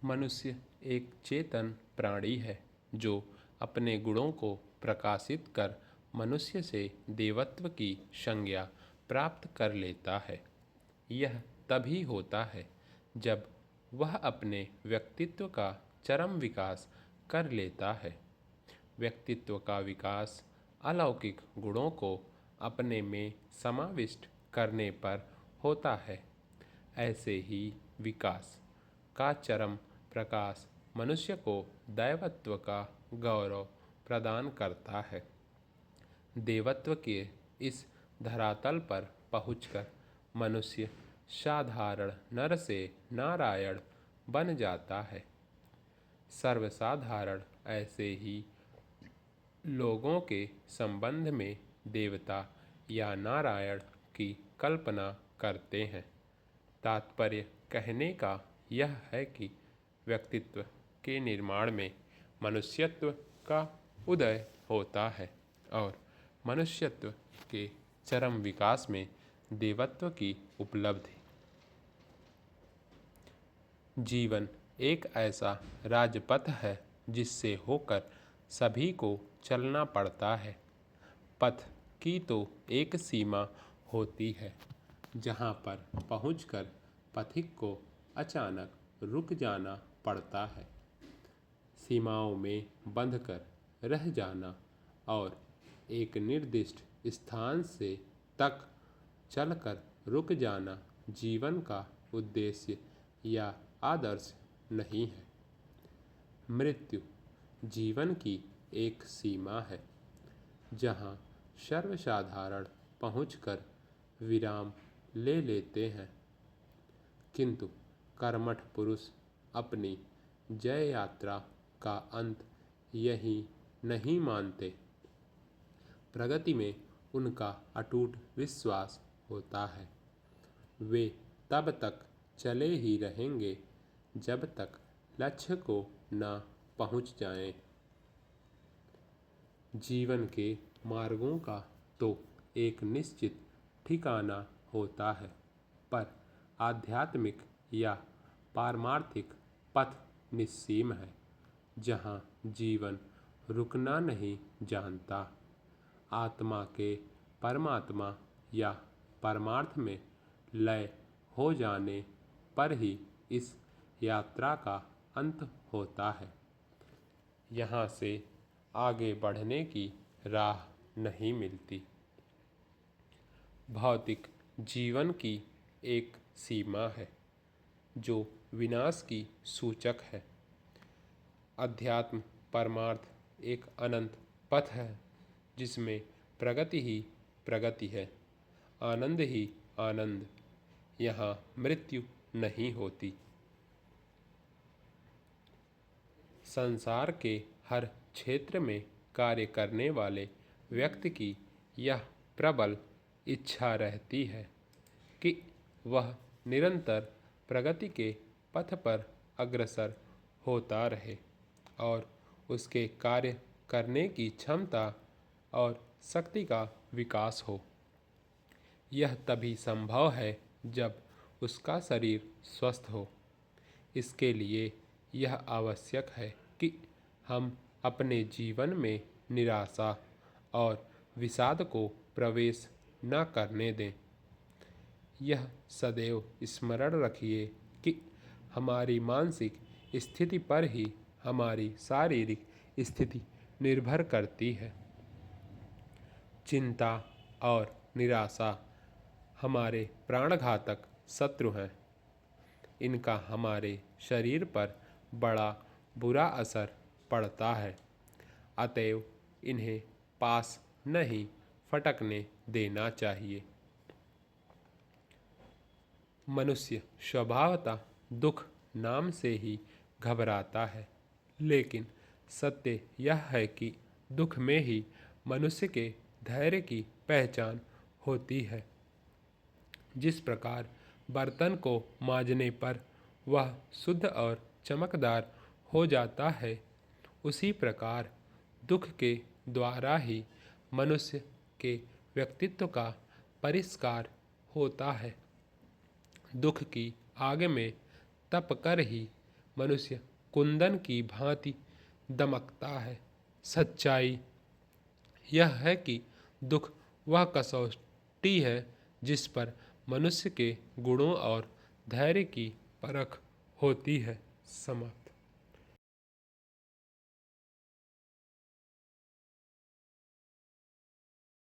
मनुष्य एक चेतन प्राणी है जो अपने गुणों को प्रकाशित कर मनुष्य से देवत्व की संज्ञा प्राप्त कर लेता है। यह तभी होता है जब वह अपने व्यक्तित्व का चरम विकास कर लेता है। व्यक्तित्व का विकास अलौकिक गुणों को अपने में समाविष्ट करने पर होता है। ऐसे ही विकास का चरम प्रकाश मनुष्य को दैवत्व का गौरव प्रदान करता है। देवत्व के इस धरातल पर पहुंचकर मनुष्य साधारण नर से नारायण बन जाता है। सर्वसाधारण ऐसे ही लोगों के संबंध में देवता या नारायण की कल्पना करते हैं। तात्पर्य कहने का यह है कि व्यक्तित्व के निर्माण में मनुष्यत्व का उदय होता है और मनुष्यत्व के चरम विकास में देवत्व की उपलब्धि। जीवन एक ऐसा राजपथ है जिससे होकर सभी को चलना पड़ता है। पथ की तो एक सीमा होती है जहाँ पर पहुंचकर पथिक को अचानक रुक जाना पड़ता है। सीमाओं में बंधकर रह जाना और एक निर्दिष्ट स्थान से तक चलकर रुक जाना जीवन का उद्देश्य या आदर्श नहीं है। मृत्यु जीवन की एक सीमा है जहाँ सर्वसाधारण पहुंचकर विराम ले लेते हैं, किंतु कर्मठ पुरुष अपनी जय यात्रा का अंत यही नहीं मानते। प्रगति में उनका अटूट विश्वास होता है। वे तब तक चले ही रहेंगे जब तक लक्ष्य को न पहुंच जाएं। जीवन के मार्गों का तो एक निश्चित ठिकाना होता है, पर आध्यात्मिक या पारमार्थिक पथ निस्सीम है जहाँ जीवन रुकना नहीं जानता। आत्मा के परमात्मा या परमार्थ में लय हो जाने पर ही इस यात्रा का अंत होता है। यहाँ से आगे बढ़ने की राह नहीं मिलती। भौतिक जीवन की एक सीमा है जो विनाश की सूचक है। अध्यात्म परमार्थ एक अनंत पथ है जिसमें प्रगति ही प्रगति है, आनंद ही आनंद। यहाँ मृत्यु नहीं होती। संसार के हर क्षेत्र में कार्य करने वाले व्यक्ति की यह प्रबल इच्छा रहती है कि वह निरंतर प्रगति के पथ पर अग्रसर होता रहे और उसके कार्य करने की क्षमता और शक्ति का विकास हो। यह तभी संभव है जब उसका शरीर स्वस्थ हो। इसके लिए यह आवश्यक है कि हम अपने जीवन में निराशा और विषाद को प्रवेश न करने दें। यह सदैव स्मरण रखिए कि हमारी मानसिक स्थिति पर ही हमारी शारीरिक स्थिति निर्भर करती है। चिंता और निराशा हमारे प्राणघातक शत्रु हैं। इनका हमारे शरीर पर बड़ा बुरा असर पड़ता है, अतएव इन्हें पास नहीं फटकने देना चाहिए। मनुष्य स्वभावतः दुख नाम से ही घबराता है, लेकिन सत्य यह है कि दुख में ही मनुष्य के धैर्य की पहचान होती है। जिस प्रकार बर्तन को मांजने पर वह शुद्ध और चमकदार हो जाता है, उसी प्रकार दुख के द्वारा ही मनुष्य के व्यक्तित्व का परिष्कार होता है। दुख की आग में तप कर ही मनुष्य कुंदन की भांति दमकता है। सच्चाई यह है कि दुख वह कसौटी है जिस पर मनुष्य के गुणों और धैर्य की परख होती है। समाप्त।